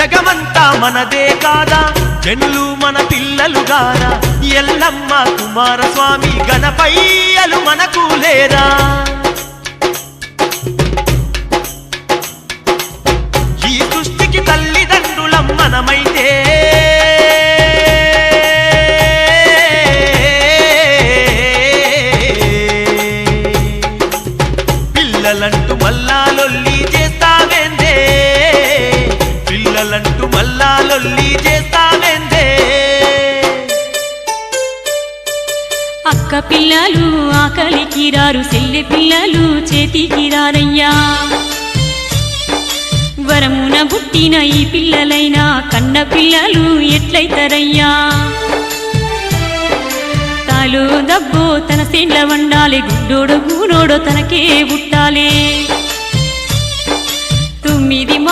జగమంతా మనదే కాదా, జనులు మన పిల్లలు గారా, ఎల్లమ్మ కుమారస్వామి గణపయ్యలు మనకు లేరా. ఈ సృష్టికి తల్లిదండ్రులం మనమైతే పిల్లలంటూ మల్లాలొల్లి చేస్తావేందే, పిల్లలంటూ మల్లాలొల్లి చేస్తావేందే. అక్క పిల్లలు ఆకలికి రారు, చెల్లి పిల్లలు చేతికి రారయ్యా. వరమున పుట్టిన ఈ పిల్లలైనా కన్న పిల్లలు ఎట్లయితారయ్యా. తాలో దబ్బో తన సేండ్ల వండాలి, గుడ్డోడు గూనోడో తనకే పుట్టాలి. 9